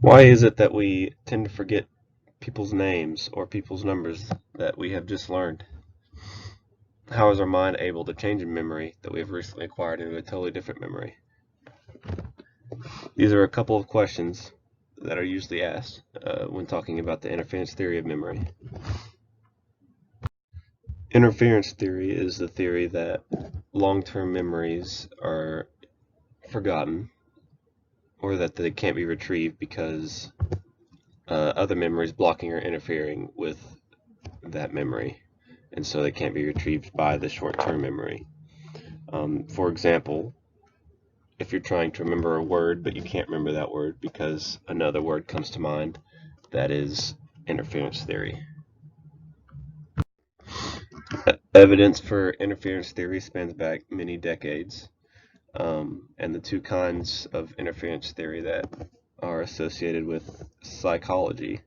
Why is it that we tend to forget people's names or people's numbers that we have just learned? How is our mind able to change a memory that we have recently acquired into a totally different memory? These are a couple of questions that are usually asked when talking about the interference theory of memory. Interference theory is the theory that long-term memories are forgotten or that they can't be retrieved because other memories blocking or interfering with that memory, and so they can't be retrieved by the short-term memory. For example, if you're trying to remember a word but you can't remember that word because another word comes to mind, that is interference theory. Evidence for interference theory spans back many decades, and the two kinds of interference theory that are associated with psychology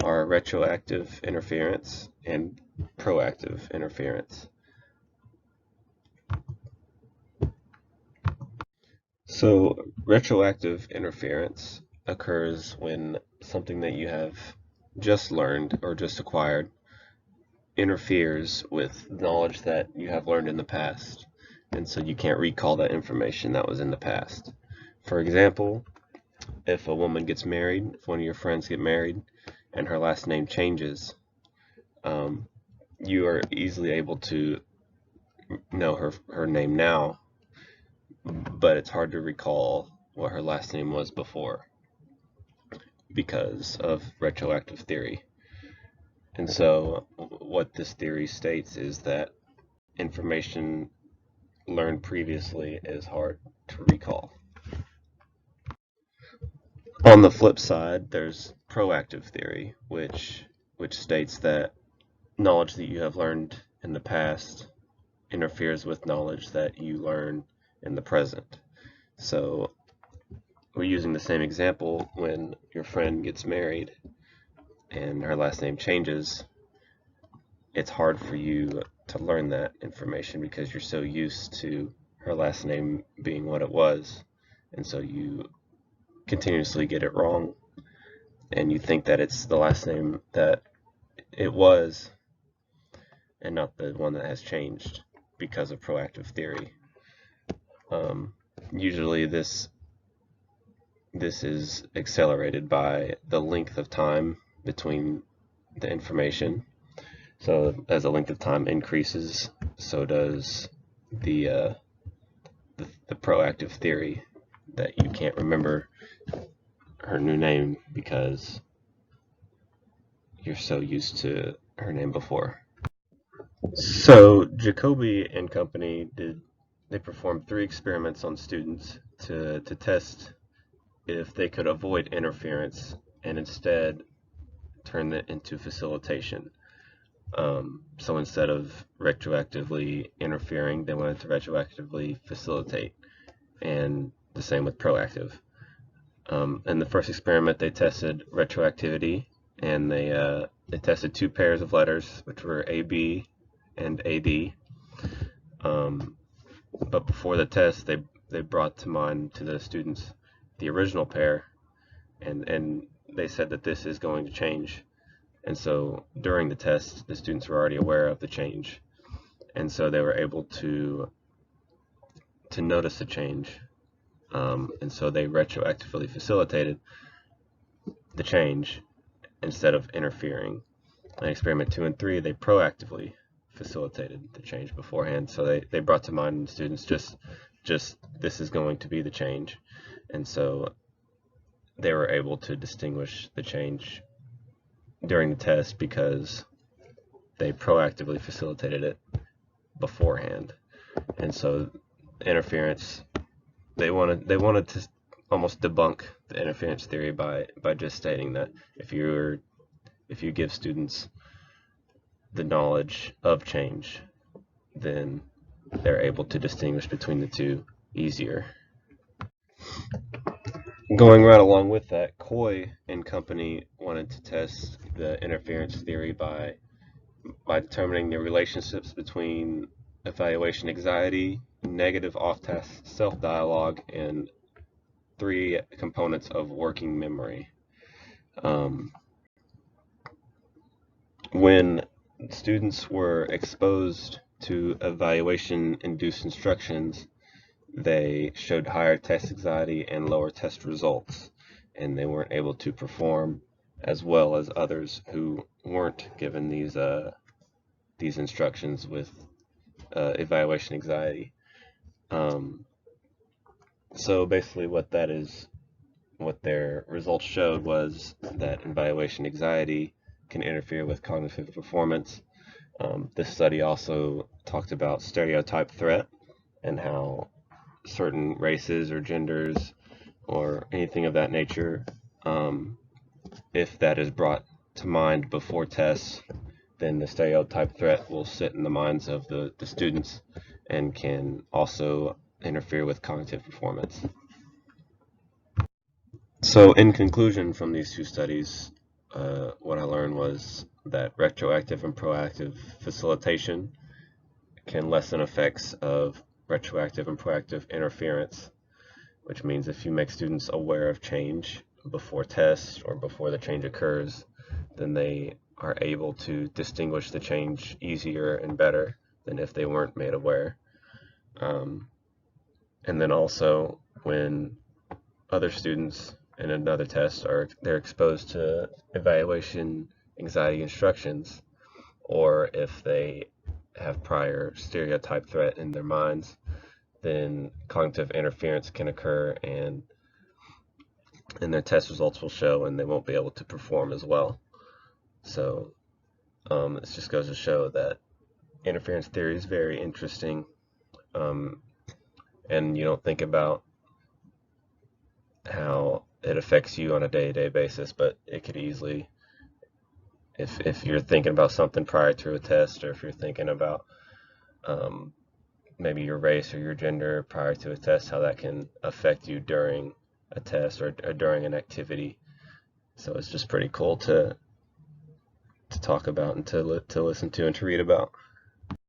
are retroactive interference and proactive interference. So, retroactive interference occurs when something that you have just learned or just acquired interferes with knowledge that you have learned in the past, and so you can't recall that information that was in the past. For example, if a woman gets married, if one of your friends get married, and her last name changes, um, you are easily able to know her name now, but it's hard to recall what her last name was before because of retroactive theory. And so, what this theory states is that information learned previously is hard to recall. On the flip side, there's proactive theory, which states that knowledge that you have learned in the past interferes with knowledge that you learn in the present. So we're using the same example. When your friend gets married and her last name changes, it's hard for you to learn that information because you're so used to her last name being what it was, and so you continuously get it wrong, and you think that it's the last name that it was and not the one that has changed because of proactive theory. Usually this is accelerated by the length of time between the information. So as the length of time increases, so does the the proactive theory that you can't remember her new name because you're so used to her name before. So Jacobi and company they performed 3 experiments on students to test if they could avoid interference and instead turn it into facilitation. So instead of retroactively interfering, they wanted to retroactively facilitate, and the same with proactive. In the first experiment, they tested retroactivity, and they tested 2 pairs of letters, which were AB and AD. But before the test, they brought to mind to the students the original pair, and they said that this is going to change. And so during the test, the students were already aware of the change, and so they were able to notice the change, and so they retroactively facilitated the change instead of interfering. In experiment 2 and 3, they proactively facilitated the change beforehand, so they brought to mind the students just this is going to be the change, and so they were able to distinguish the change during the test because they proactively facilitated it beforehand. And so interference, they wanted to almost debunk the interference theory by just stating that if you give students the knowledge of change, then they're able to distinguish between the two easier. Going right along with that, Coy and company wanted to test the interference theory by determining the relationships between evaluation anxiety, negative off-task self-dialogue, and 3 components of working memory. When students were exposed to evaluation-induced instructions, they showed higher test anxiety and lower test results, and they weren't able to perform as well as others who weren't given these instructions with evaluation anxiety. So basically what their results showed was that evaluation anxiety can interfere with cognitive performance. This study also talked about stereotype threat and how certain races or genders or anything of that nature, if that is brought to mind before tests, then the stereotype threat will sit in the minds of the students and can also interfere with cognitive performance. So in conclusion from these two studies, what I learned was that retroactive and proactive facilitation can lessen effects of retroactive and proactive interference, which means if you make students aware of change before tests or before the change occurs, then they are able to distinguish the change easier and better than if they weren't made aware. And then also when other students in another test they're exposed to evaluation anxiety instructions, or if they have prior stereotype threat in their minds, then cognitive interference can occur and their test results will show and they won't be able to perform as well. So this just goes to show that interference theory is very interesting, and you don't think about how it affects you on a day-to-day basis, but it could easily, if you're thinking about something prior to a test, or if you're thinking about maybe your race or your gender prior to a test, how that can affect you during a test or during an activity. So it's just pretty cool to talk about and to listen to and to read about.